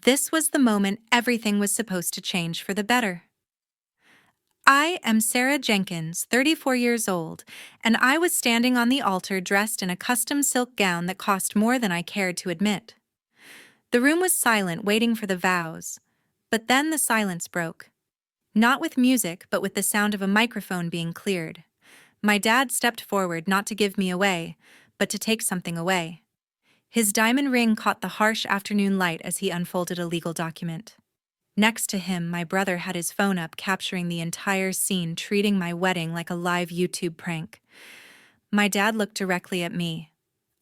This was the moment everything was supposed to change for the better. I am Sarah Jenkins, 34 years old, and I was standing on the altar dressed in a custom silk gown that cost more than I cared to admit. The room was silent, waiting for the vows. But then the silence broke. Not with music, but with the sound of a microphone being cleared. My dad stepped forward not to give me away, but to take something away. His diamond ring caught the harsh afternoon light as he unfolded a legal document. Next to him, my brother had his phone up, capturing the entire scene, treating my wedding like a live YouTube prank. My dad looked directly at me.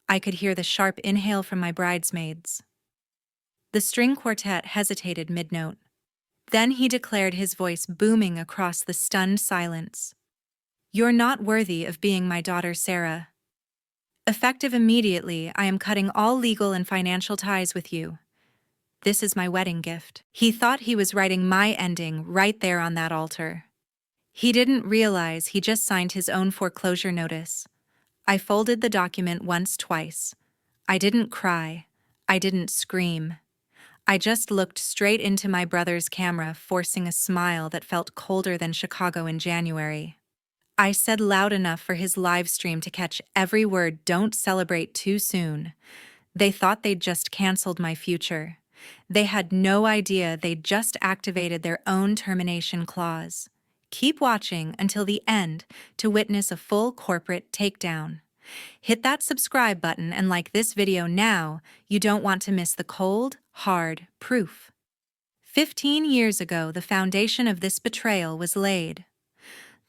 I could hear the sharp inhale from my bridesmaids. The string quartet hesitated mid-note. Then he declared, his voice booming across the stunned silence. "You're not worthy of being my daughter, Sarah. Effective immediately, I am cutting all legal and financial ties with you. This is my wedding gift." He thought he was writing my ending right there on that altar. He didn't realize he just signed his own foreclosure notice. I folded the document once, twice. I didn't cry. I didn't scream. I just looked straight into my brother's camera, forcing a smile that felt colder than Chicago in January. I said loud enough for his live stream to catch every word, "Don't celebrate too soon." They thought they'd just canceled my future. They had no idea they'd just activated their own termination clause. Keep watching until the end to witness a full corporate takedown. Hit that subscribe button and like this video now. You don't want to miss the cold, hard proof. 15 years ago, the foundation of this betrayal was laid.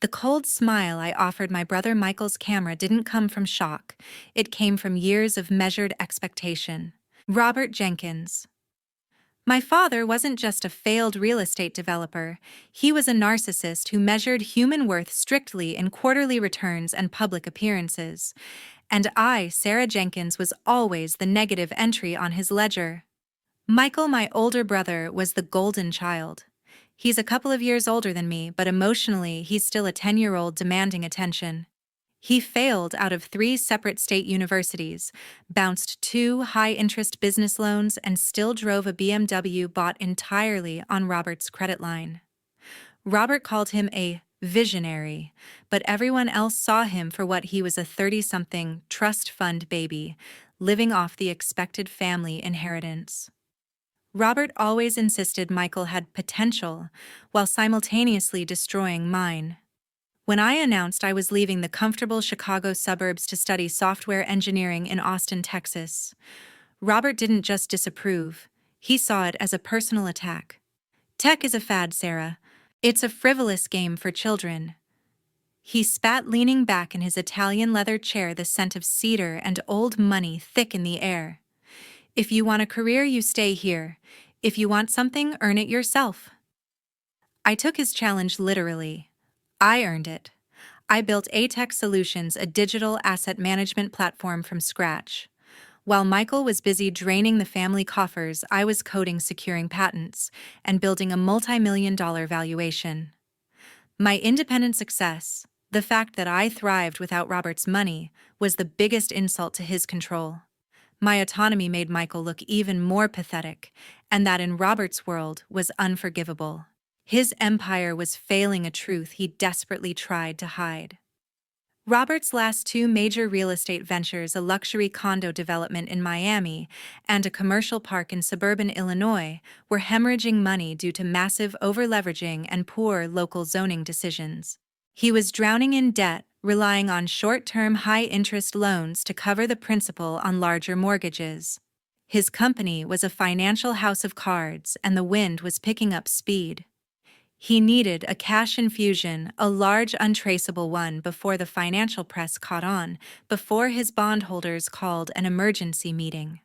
The cold smile I offered my brother Michael's camera didn't come from shock. It came from years of measured expectation. Robert Jenkins. My father wasn't just a failed real estate developer. He was a narcissist who measured human worth strictly in quarterly returns and public appearances. And I, Sarah Jenkins, was always the negative entry on his ledger. Michael, my older brother, was the golden child. He's a couple of years older than me, but emotionally, he's still a 10-year-old demanding attention. He failed out of 3 separate state universities, bounced 2 high-interest business loans, and still drove a BMW bought entirely on Robert's credit line. Robert called him a visionary, but everyone else saw him for what he was: a 30-something trust fund baby, living off the expected family inheritance. Robert always insisted Michael had potential, while simultaneously destroying mine. When I announced I was leaving the comfortable Chicago suburbs to study software engineering in Austin, Texas, Robert didn't just disapprove. He saw it as a personal attack. "Tech is a fad, Sarah. It's a frivolous game for children." He spat, leaning back in his Italian leather chair, the scent of cedar and old money thick in the air. "If you want a career, you stay here. If you want something, earn it yourself." I took his challenge literally. I earned it. I built ATech Solutions, a digital asset management platform, from scratch. While Michael was busy draining the family coffers, I was coding, securing patents, and building a multi-million-dollar valuation. My independent success, the fact that I thrived without Robert's money, was the biggest insult to his control. My autonomy made Michael look even more pathetic, and that in Robert's world was unforgivable. His empire was failing, a truth he desperately tried to hide. Robert's last 2 major real estate ventures, a luxury condo development in Miami and a commercial park in suburban Illinois, were hemorrhaging money due to massive overleveraging and poor local zoning decisions. He was drowning in debt, relying on short-term high-interest loans to cover the principal on larger mortgages. His company was a financial house of cards, and the wind was picking up speed. He needed a cash infusion, a large, untraceable one, before the financial press caught on, before his bondholders called an emergency meeting.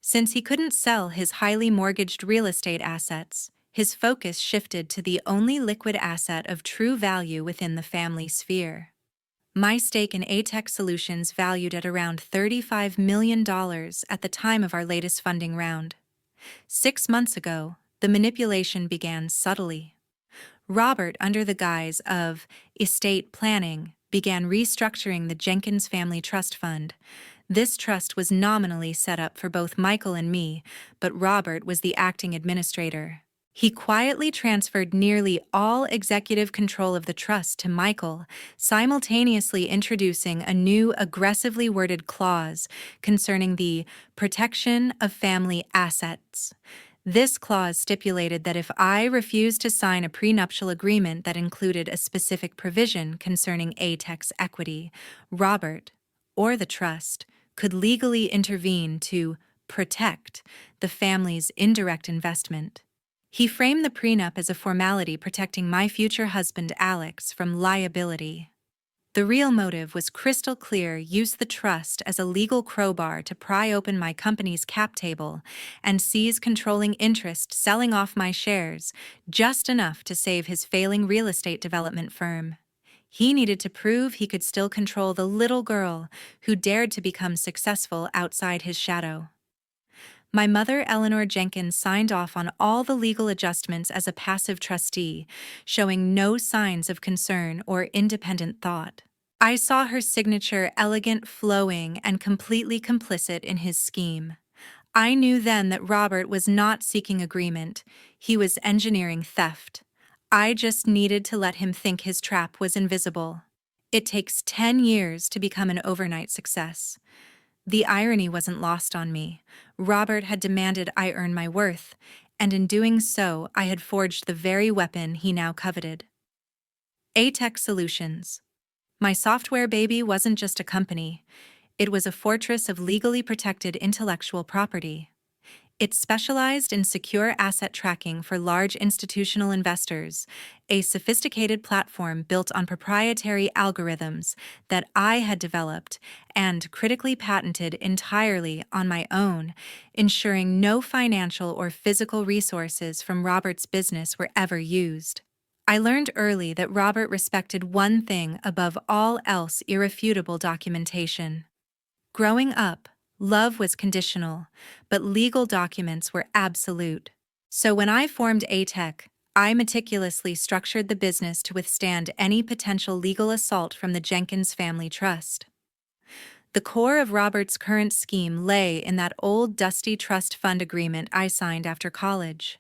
Since he couldn't sell his highly mortgaged real estate assets, his focus shifted to the only liquid asset of true value within the family sphere. My stake in ATech Solutions, valued at around $35 million at the time of our latest funding round. 6 months ago, the manipulation began subtly. Robert, under the guise of estate planning, began restructuring the Jenkins Family Trust Fund, This trust was nominally set up for both Michael and me, but Robert was the acting administrator. He quietly transferred nearly all executive control of the trust to Michael, simultaneously introducing a new aggressively worded clause concerning the protection of family assets. This clause stipulated that if I refused to sign a prenuptial agreement that included a specific provision concerning ATEC's equity, Robert, or the trust, could legally intervene to protect the family's indirect investment. He framed the prenup as a formality protecting my future husband Alex from liability. The real motive was crystal clear: use the trust as a legal crowbar to pry open my company's cap table and seize controlling interest, selling off my shares, just enough to save his failing real estate development firm. He needed to prove he could still control the little girl who dared to become successful outside his shadow. My mother, Eleanor Jenkins, signed off on all the legal adjustments as a passive trustee, showing no signs of concern or independent thought. I saw her signature, elegant, flowing, and completely complicit in his scheme. I knew then that Robert was not seeking agreement. He was engineering theft. I just needed to let him think his trap was invisible. It takes 10 years to become an overnight success. The irony wasn't lost on me. Robert had demanded I earn my worth, and in doing so, I had forged the very weapon he now coveted. ATEC Solutions. My software baby wasn't just a company. It was a fortress of legally protected intellectual property. It specialized in secure asset tracking for large institutional investors, a sophisticated platform built on proprietary algorithms that I had developed and critically patented entirely on my own, ensuring no financial or physical resources from Robert's business were ever used. I learned early that Robert respected one thing above all else: irrefutable documentation. Growing up, love was conditional, but legal documents were absolute. So when I formed ATEC, I meticulously structured the business to withstand any potential legal assault from the Jenkins family trust. The core of Robert's current scheme lay in that old dusty trust fund agreement I signed after college.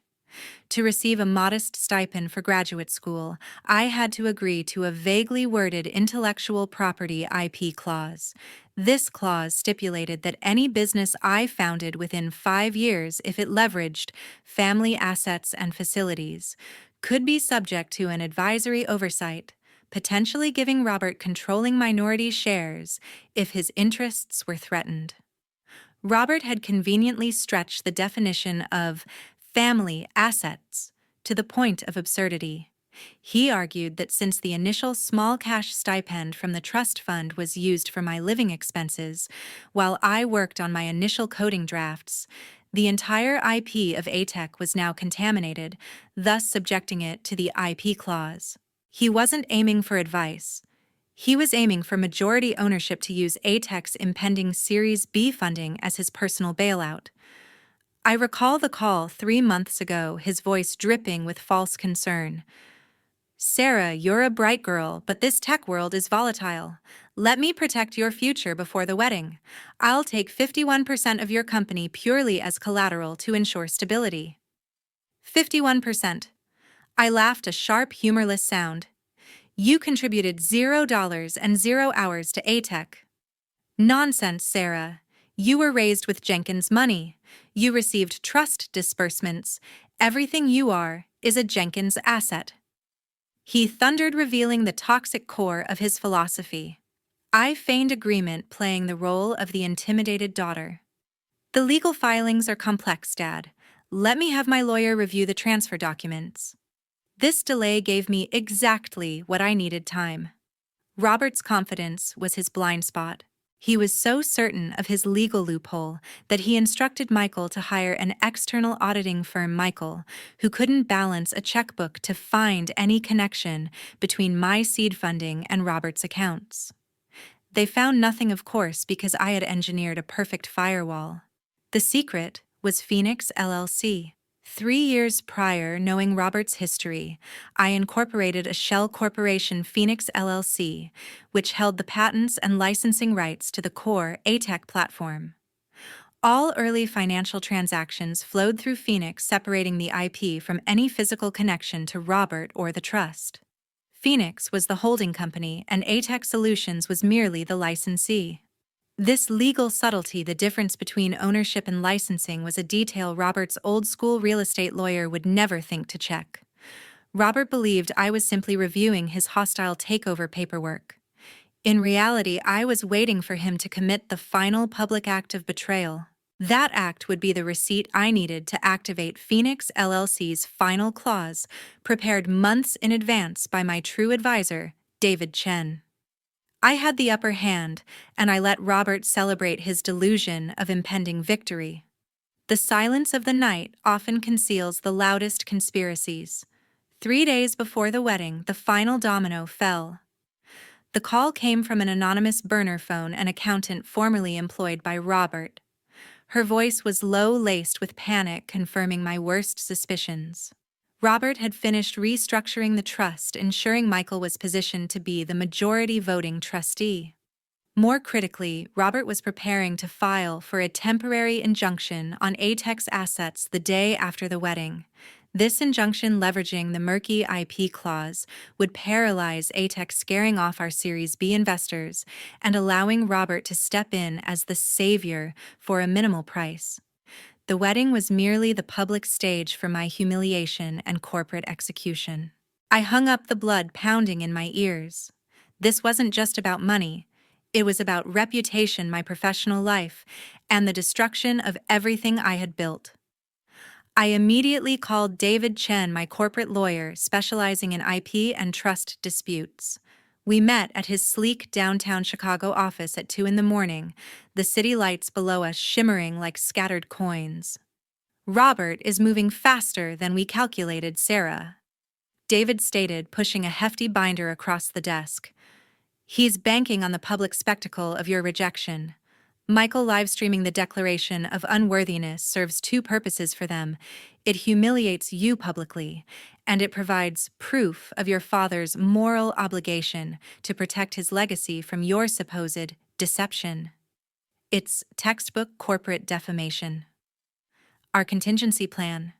To receive a modest stipend for graduate school, I had to agree to a vaguely worded intellectual property IP clause. This clause stipulated that any business I founded within 5 years, if it leveraged family assets and facilities, could be subject to an advisory oversight, potentially giving Robert controlling minority shares if his interests were threatened. Robert had conveniently stretched the definition of family assets to the point of absurdity. He argued that since the initial small cash stipend from the trust fund was used for my living expenses, while I worked on my initial coding drafts, the entire IP of ATEC was now contaminated, thus subjecting it to the IP clause. He wasn't aiming for advice. He was aiming for majority ownership to use ATEC's impending Series B funding as his personal bailout. I recall the call 3 months ago, his voice dripping with false concern. "Sarah, you're a bright girl, but this tech world is volatile. Let me protect your future before the wedding. I'll take 51% of your company purely as collateral to ensure stability." 51%. I laughed, a sharp, humorless sound. "You contributed $0 and 0 hours to ATEC." "Nonsense, Sarah. You were raised with Jenkins money. You received trust disbursements. Everything you are is a Jenkins asset." He thundered, revealing the toxic core of his philosophy. I feigned agreement, playing the role of the intimidated daughter. "The legal filings are complex, Dad. Let me have my lawyer review the transfer documents." This delay gave me exactly what I needed: time. Robert's confidence was his blind spot. He was so certain of his legal loophole that he instructed Michael to hire an external auditing firm, Michael, who couldn't balance a checkbook to find any connection between my seed funding and Robert's accounts. They found nothing, of course, because I had engineered a perfect firewall. The secret was Phoenix LLC. 3 years prior, knowing Robert's history, I incorporated a shell corporation, Phoenix LLC, which held the patents and licensing rights to the core ATEC platform. All early financial transactions flowed through Phoenix, separating the IP from any physical connection to Robert or the trust. Phoenix was the holding company, and ATEC Solutions was merely the licensee. This legal subtlety, the difference between ownership and licensing, was a detail Robert's old-school real estate lawyer would never think to check. Robert believed I was simply reviewing his hostile takeover paperwork. In reality, I was waiting for him to commit the final public act of betrayal. That act would be the receipt I needed to activate Phoenix LLC's final clause, prepared months in advance by my true advisor, David Chen. I had the upper hand, and I let Robert celebrate his delusion of impending victory. The silence of the night often conceals the loudest conspiracies. 3 days before the wedding, the final domino fell. The call came from an anonymous burner phone, an accountant formerly employed by Robert. Her voice was low, laced with panic, confirming my worst suspicions. Robert had finished restructuring the trust, ensuring Michael was positioned to be the majority voting trustee. More critically, Robert was preparing to file for a temporary injunction on ATEC's assets the day after the wedding. This injunction, leveraging the murky IP clause, would paralyze ATEC, scaring off our Series B investors and allowing Robert to step in as the savior for a minimal price. The wedding was merely the public stage for my humiliation and corporate execution. I hung up, the blood pounding in my ears. This wasn't just about money. It was about reputation, my professional life, and the destruction of everything I had built. I immediately called David Chen, my corporate lawyer specializing in IP and trust disputes. We met at his sleek downtown Chicago office at 2 a.m, the city lights below us shimmering like scattered coins. "Robert is moving faster than we calculated, Sarah," David stated, pushing a hefty binder across the desk. "He's banking on the public spectacle of your rejection. Michael live-streaming the declaration of unworthiness serves 2 purposes for them. It humiliates you publicly, and it provides proof of your father's moral obligation to protect his legacy from your supposed deception. It's textbook corporate defamation." Our contingency plan.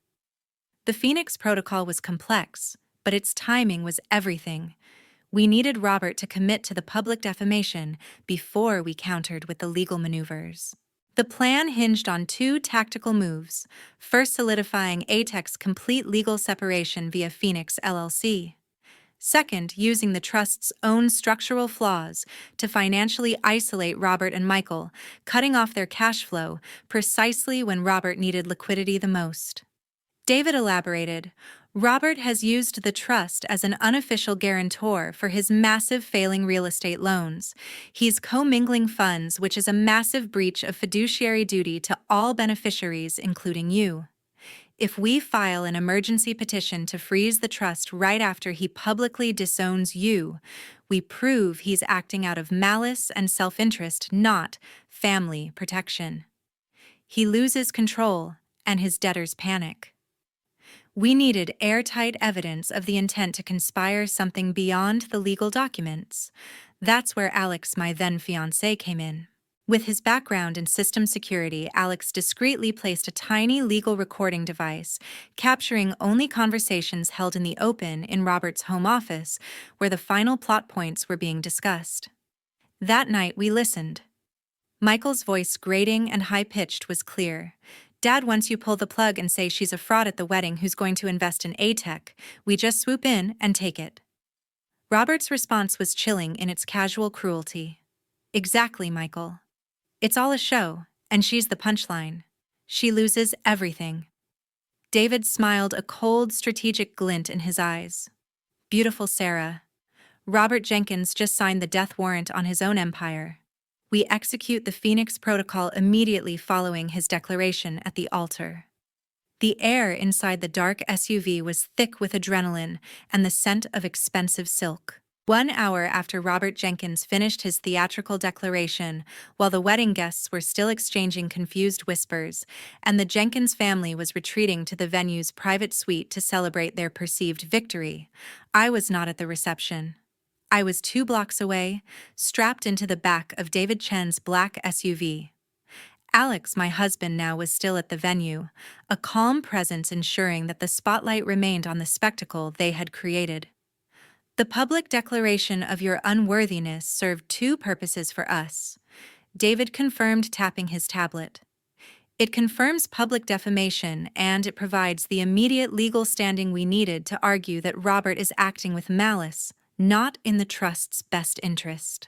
The Phoenix Protocol was complex, but its timing was everything. We needed Robert to commit to the public defamation before we countered with the legal maneuvers. The plan hinged on 2 tactical moves: first, solidifying ATEC's complete legal separation via Phoenix LLC. Second, using the trust's own structural flaws to financially isolate Robert and Michael, cutting off their cash flow precisely when Robert needed liquidity the most. David elaborated, "Robert has used the trust as an unofficial guarantor for his massive failing real estate loans. He's commingling funds, which is a massive breach of fiduciary duty to all beneficiaries, including you. If we file an emergency petition to freeze the trust right after he publicly disowns you, we prove he's acting out of malice and self-interest, not family protection. He loses control, and his debtors panic. We needed airtight evidence of the intent to conspire, something beyond the legal documents. That's where Alex, my then-fiancé, came in. With his background in system security, Alex discreetly placed a tiny legal recording device, capturing only conversations held in the open in Robert's home office, where the final plot points were being discussed. That night, we listened. Michael's voice, grating and high-pitched, was clear. "Dad, once you pull the plug and say she's a fraud at the wedding who's going to invest in ATEC, we just swoop in and take it." Robert's response was chilling in its casual cruelty. "Exactly, Michael. It's all a show, and she's the punchline. She loses everything." David smiled, a cold, strategic glint in his eyes. "Beautiful, Sarah. Robert Jenkins just signed the death warrant on his own empire. We execute the Phoenix Protocol immediately following his declaration at the altar." The air inside the dark SUV was thick with adrenaline and the scent of expensive silk. 1 hour after Robert Jenkins finished his theatrical declaration, while the wedding guests were still exchanging confused whispers, and the Jenkins family was retreating to the venue's private suite to celebrate their perceived victory, I was not at the reception. I was 2 blocks away, strapped into the back of David Chen's black SUV. Alex, my husband now, was still at the venue, a calm presence ensuring that the spotlight remained on the spectacle they had created. The public declaration of your unworthiness served 2 purposes for us, David confirmed, tapping his tablet. It confirms public defamation, and it provides the immediate legal standing we needed to argue that Robert is acting with malice, not in the trust's best interest.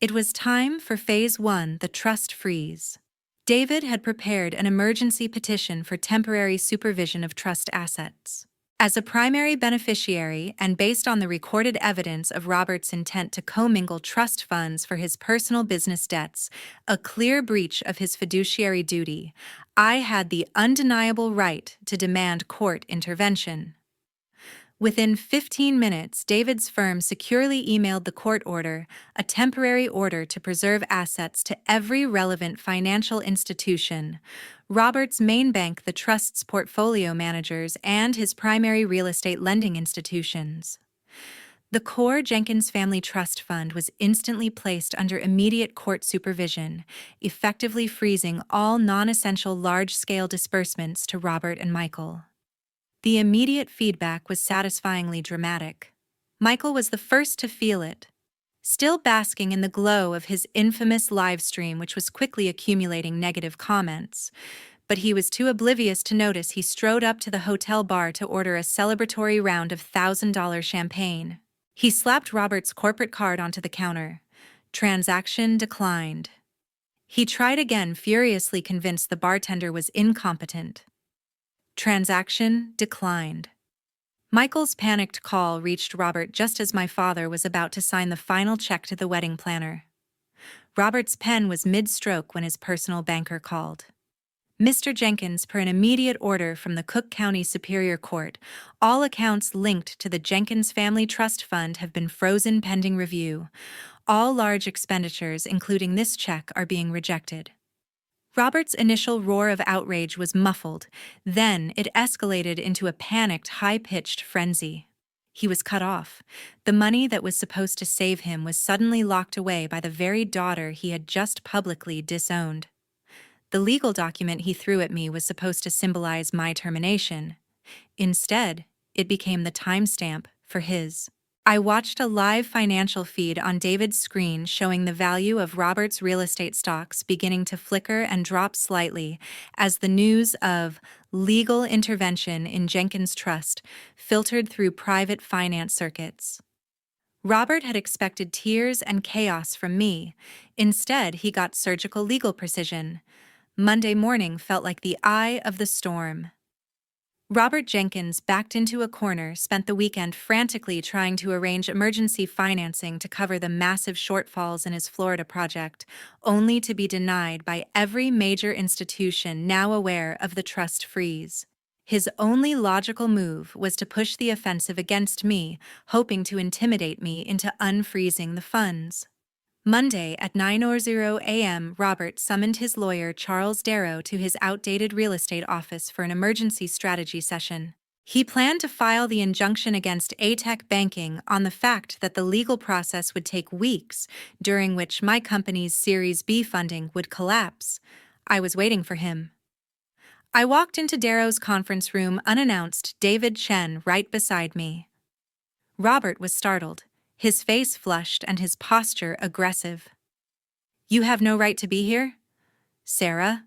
It was time for Phase 1, the trust freeze. David had prepared an emergency petition for temporary supervision of trust assets. As a primary beneficiary, and based on the recorded evidence of Robert's intent to commingle trust funds for his personal business debts, a clear breach of his fiduciary duty, I had the undeniable right to demand court intervention. Within 15 minutes, David's firm securely emailed the court order, a temporary order to preserve assets to every relevant financial institution, Robert's main bank, the trust's portfolio managers, and his primary real estate lending institutions. The core Jenkins Family Trust Fund was instantly placed under immediate court supervision, effectively freezing all non-essential large-scale disbursements to Robert and Michael. The immediate feedback was satisfyingly dramatic. Michael was the first to feel it. Still basking in the glow of his infamous live stream, which was quickly accumulating negative comments, but he was too oblivious to notice, he strode up to the hotel bar to order a celebratory round of $1,000 champagne. He slapped Robert's corporate card onto the counter. Transaction declined. He tried again, furiously convinced the bartender was incompetent. Transaction declined. Michael's panicked call reached Robert just as my father was about to sign the final check to the wedding planner. Robert's pen was mid-stroke when his personal banker called. Mr. Jenkins, per an immediate order from the Cook County Superior Court, all accounts linked to the Jenkins Family Trust Fund have been frozen pending review. All large expenditures, including this check, are being rejected. Robert's initial roar of outrage was muffled, then it escalated into a panicked, high-pitched frenzy. He was cut off. The money that was supposed to save him was suddenly locked away by the very daughter he had just publicly disowned. The legal document he threw at me was supposed to symbolize my termination. Instead, it became the timestamp for his. I watched a live financial feed on David's screen showing the value of Robert's real estate stocks beginning to flicker and drop slightly as the news of legal intervention in Jenkins Trust filtered through private finance circuits. Robert had expected tears and chaos from me. Instead, he got surgical legal precision. Monday morning felt like the eye of the storm. Robert Jenkins, backed into a corner, spent the weekend frantically trying to arrange emergency financing to cover the massive shortfalls in his Florida project, only to be denied by every major institution now aware of the trust freeze. His only logical move was to push the offensive against me, hoping to intimidate me into unfreezing the funds. Monday at 9:00 a.m., Robert summoned his lawyer Charles Darrow to his outdated real estate office for an emergency strategy session. He planned to file the injunction against ATEC Banking on the fact that the legal process would take weeks, during which my company's Series B funding would collapse. I was waiting for him. I walked into Darrow's conference room unannounced, David Chen right beside me. Robert was startled, his face flushed and his posture aggressive. "You have no right to be here, Sarah,"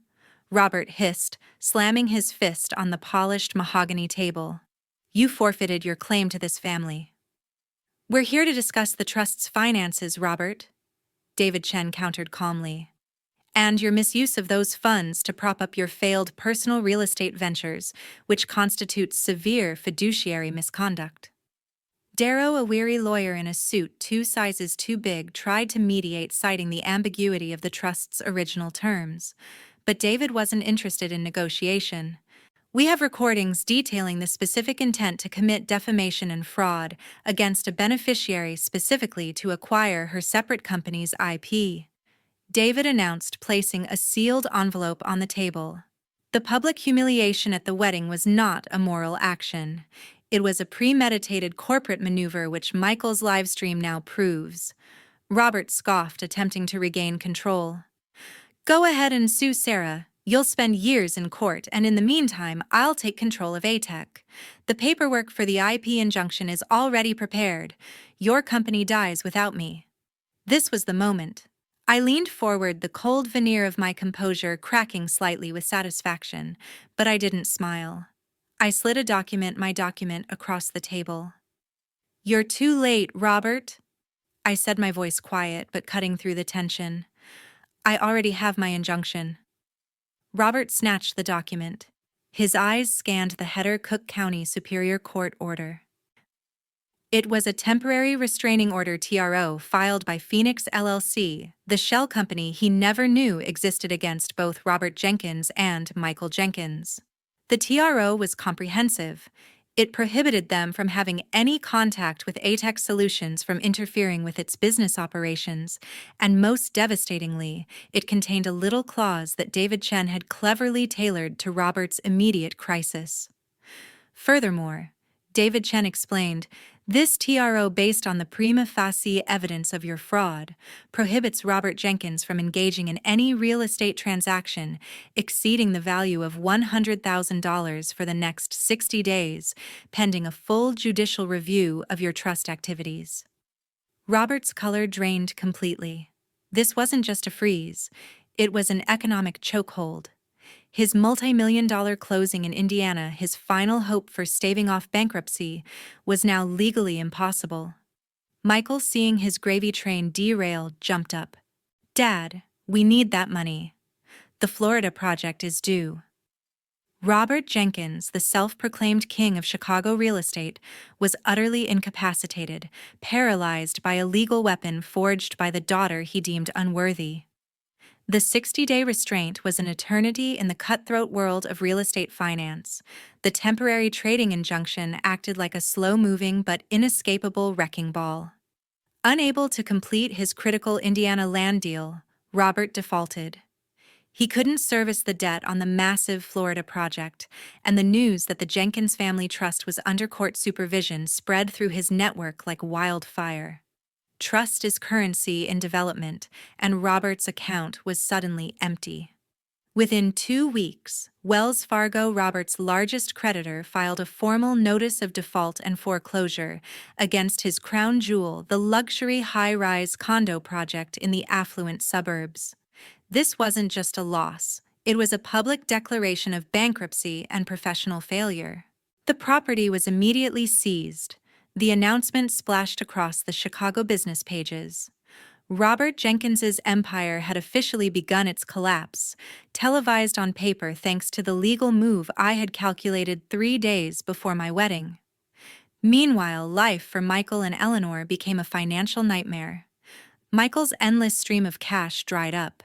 Robert hissed, slamming his fist on the polished mahogany table. "You forfeited your claim to this family." "We're here to discuss the trust's finances, Robert," David Chen countered calmly. "And your misuse of those funds to prop up your failed personal real estate ventures, which constitutes severe fiduciary misconduct." Darrow, a weary lawyer in a suit 2 sizes too big, tried to mediate, citing the ambiguity of the trust's original terms. But David wasn't interested in negotiation. We have recordings detailing the specific intent to commit defamation and fraud against a beneficiary specifically to acquire her separate company's IP. David announced, placing a sealed envelope on the table. The public humiliation at the wedding was not a moral action. It was a premeditated corporate maneuver which Michael's livestream now proves. Robert scoffed, attempting to regain control. Go ahead and sue Sarah. You'll spend years in court, and in the meantime, I'll take control of ATEC. The paperwork for the IP injunction is already prepared. Your company dies without me. This was the moment. I leaned forward, the cold veneer of my composure cracking slightly with satisfaction, but I didn't smile. I slid my document across the table. You're too late, Robert. I said, my voice quiet but cutting through the tension. I already have my injunction. Robert snatched the document. His eyes scanned the header: Cook County Superior Court order. It was a temporary restraining order TRO filed by Phoenix LLC, the shell company he never knew existed against both Robert Jenkins and Michael Jenkins. The TRO was comprehensive. It prohibited them from having any contact with ATEC Solutions, from interfering with its business operations, and most devastatingly, it contained a little clause that David Chen had cleverly tailored to Robert's immediate crisis. Furthermore, David Chen explained, this TRO, based on the prima facie evidence of your fraud, prohibits Robert Jenkins from engaging in any real estate transaction exceeding the value of $100,000 for the next 60 days, pending a full judicial review of your trust activities. Robert's color drained completely. This wasn't just a freeze, it was an economic chokehold. His multi-million-dollar closing in Indiana, his final hope for staving off bankruptcy, was now legally impossible. Michael, seeing his gravy train derail, jumped up. Dad, we need that money. The Florida project is due. Robert Jenkins, the self-proclaimed king of Chicago real estate, was utterly incapacitated, paralyzed by a legal weapon forged by the daughter he deemed unworthy. The 60-day restraint was an eternity in the cutthroat world of real estate finance. The temporary trading injunction acted like a slow-moving but inescapable wrecking ball. Unable to complete his critical Indiana land deal, Robert defaulted. He couldn't service the debt on the massive Florida project, and the news that the Jenkins Family Trust was under court supervision spread through his network like wildfire. Trust is currency in development, and Robert's account was suddenly empty. Within 2 weeks, Wells Fargo, Robert's largest creditor, filed a formal notice of default and foreclosure against his crown jewel, the luxury high-rise condo project in the affluent suburbs. This wasn't just a loss, it was a public declaration of bankruptcy and professional failure. The property was immediately seized. The announcement splashed across the Chicago business pages. Robert Jenkins's empire had officially begun its collapse, televised on paper thanks to the legal move I had calculated 3 days before my wedding. Meanwhile, life for Michael and Eleanor became a financial nightmare. Michael's endless stream of cash dried up.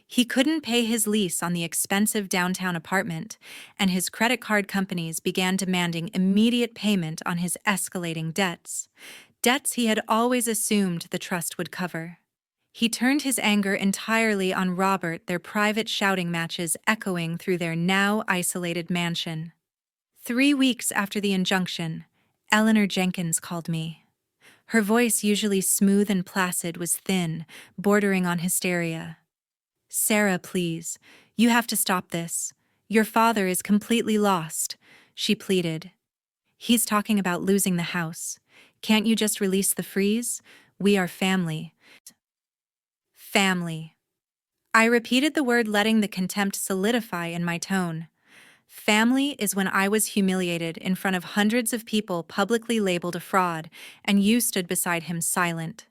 He couldn't pay his lease on the expensive downtown apartment, and his credit card companies began demanding immediate payment on his escalating debts. Debts he had always assumed the trust would cover. He turned his anger entirely on Robert, their private shouting matches echoing through their now isolated mansion. 3 weeks after the injunction, Eleanor Jenkins called me. Her voice, usually smooth and placid, was thin, bordering on hysteria. Sarah, please, you have to stop this. Your father is completely lost, she pleaded. He's talking about losing the house. Can't you just release the freeze? We are family. Family. I repeated the word, letting the contempt solidify in my tone. Family is when I was humiliated in front of hundreds of people, publicly labeled a fraud, and you stood beside him silent.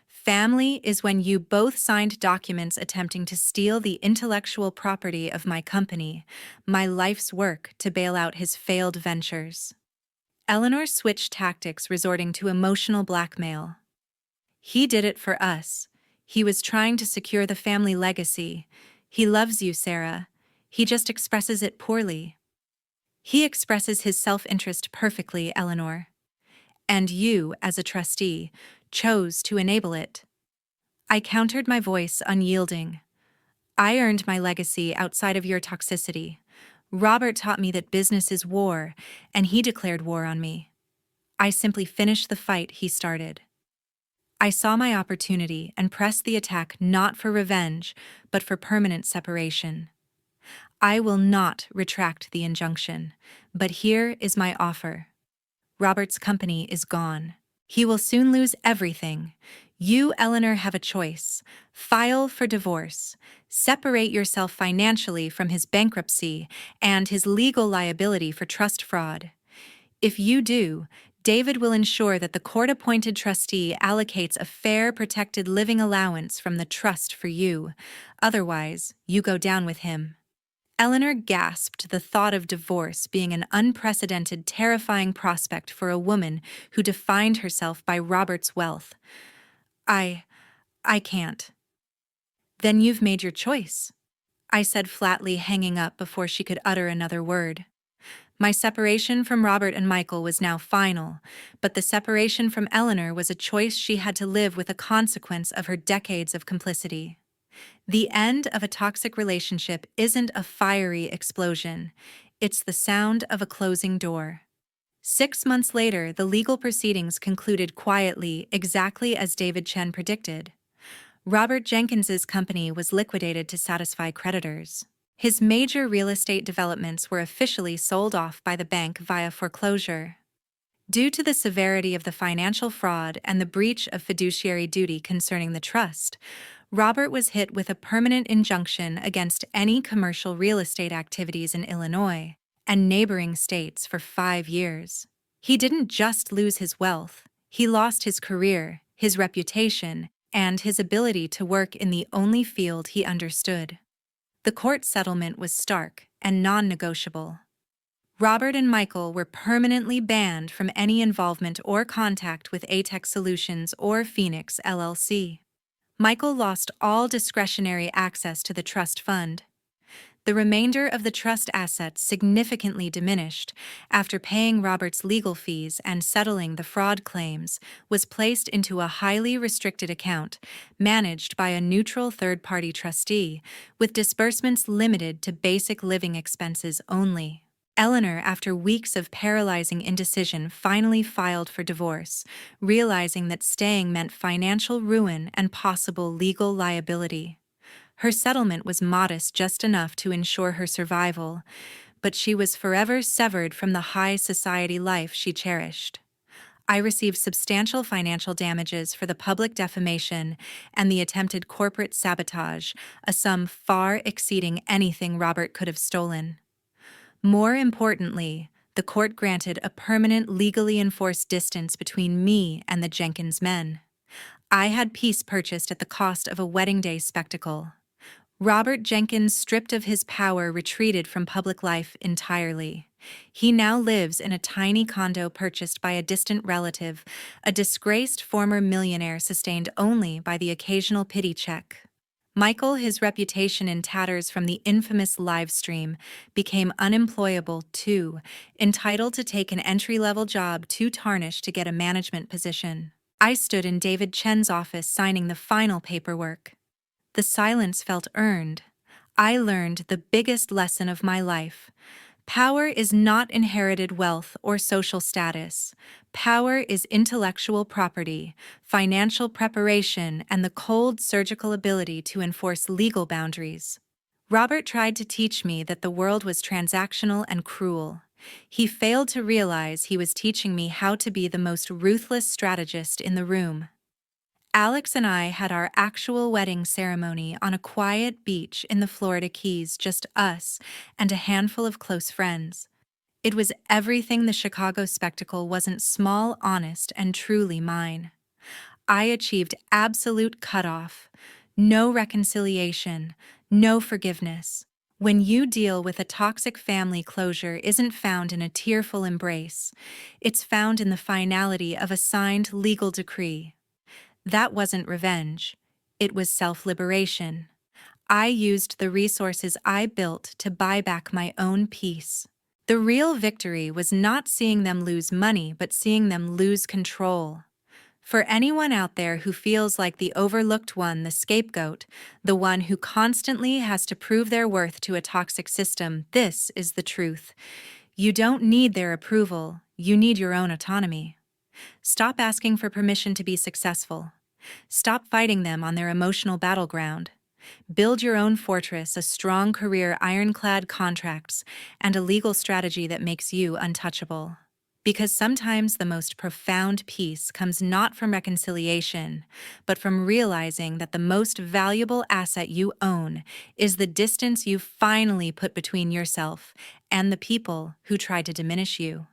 Family is when you both signed documents attempting to steal the intellectual property of my company, my life's work, to bail out his failed ventures. Eleanor switched tactics, resorting to emotional blackmail. He did it for us. He was trying to secure the family legacy. He loves you, Sarah. He just expresses it poorly. He expresses his self-interest perfectly, Eleanor. And you, as a trustee, chose to enable it. I countered, my voice unyielding. I earned my legacy outside of your toxicity. Robert taught me that business is war, and he declared war on me. I simply finished the fight he started. I saw my opportunity and pressed the attack not for revenge, but for permanent separation. I will not retract the injunction, but here is my offer. Robert's company is gone. He will soon lose everything. You, Eleanor, have a choice. File for divorce. Separate yourself financially from his bankruptcy and his legal liability for trust fraud. If you do, David will ensure that the court-appointed trustee allocates a fair, protected living allowance from the trust for you. Otherwise, you go down with him. Eleanor gasped, the thought of divorce being an unprecedented, terrifying prospect for a woman who defined herself by Robert's wealth. I can't. Then you've made your choice, I said flatly, hanging up before she could utter another word. My separation from Robert and Michael was now final, but the separation from Eleanor was a choice she had to live with, a consequence of her decades of complicity. The end of a toxic relationship isn't a fiery explosion. It's the sound of a closing door. 6 months later, the legal proceedings concluded quietly, exactly as David Chen predicted. Robert Jenkins's company was liquidated to satisfy creditors. His major real estate developments were officially sold off by the bank via foreclosure. Due to the severity of the financial fraud and the breach of fiduciary duty concerning the trust, Robert was hit with a permanent injunction against any commercial real estate activities in Illinois and neighboring states for 5 years. He didn't just lose his wealth, he lost his career, his reputation, and his ability to work in the only field he understood. The court settlement was stark and non-negotiable. Robert and Michael were permanently banned from any involvement or contact with ATEX Solutions or Phoenix LLC. Michael lost all discretionary access to the trust fund. The remainder of the trust assets significantly diminished after paying Robert's legal fees and settling the fraud claims, was placed into a highly restricted account managed by a neutral third-party trustee, with disbursements limited to basic living expenses only. Eleanor, after weeks of paralyzing indecision, finally filed for divorce, realizing that staying meant financial ruin and possible legal liability. Her settlement was modest, just enough to ensure her survival, but she was forever severed from the high society life she cherished. I received substantial financial damages for the public defamation and the attempted corporate sabotage, a sum far exceeding anything Robert could have stolen. More importantly, the court granted a permanent, legally enforced distance between me and the Jenkins men. I had peace purchased at the cost of a wedding day spectacle. Robert Jenkins, stripped of his power, retreated from public life entirely. He now lives in a tiny condo purchased by a distant relative, a disgraced former millionaire sustained only by the occasional pity check. Michael, his reputation in tatters from the infamous live stream, became unemployable too, entitled to take an entry-level job too tarnished to get a management position. I stood in David Chen's office signing the final paperwork. The silence felt earned. I learned the biggest lesson of my life. Power is not inherited wealth or social status. Power is intellectual property, financial preparation, and the cold surgical ability to enforce legal boundaries. Robert tried to teach me that the world was transactional and cruel. He failed to realize he was teaching me how to be the most ruthless strategist in the room. Alex and I had our actual wedding ceremony on a quiet beach in the Florida Keys, just us and a handful of close friends. It was everything the Chicago spectacle wasn't: small, honest, and truly mine. I achieved absolute cutoff. No reconciliation, no forgiveness. When you deal with a toxic family, closure isn't found in a tearful embrace. It's found in the finality of a signed legal decree. That wasn't revenge. It was self-liberation. I used the resources I built to buy back my own peace. The real victory was not seeing them lose money, but seeing them lose control. For anyone out there who feels like the overlooked one, the scapegoat, the one who constantly has to prove their worth to a toxic system, this is the truth. You don't need their approval, you need your own autonomy. Stop asking for permission to be successful. Stop fighting them on their emotional battleground. Build your own fortress, a strong career, ironclad contracts, and a legal strategy that makes you untouchable. Because sometimes the most profound peace comes not from reconciliation, but from realizing that the most valuable asset you own is the distance you finally put between yourself and the people who tried to diminish you.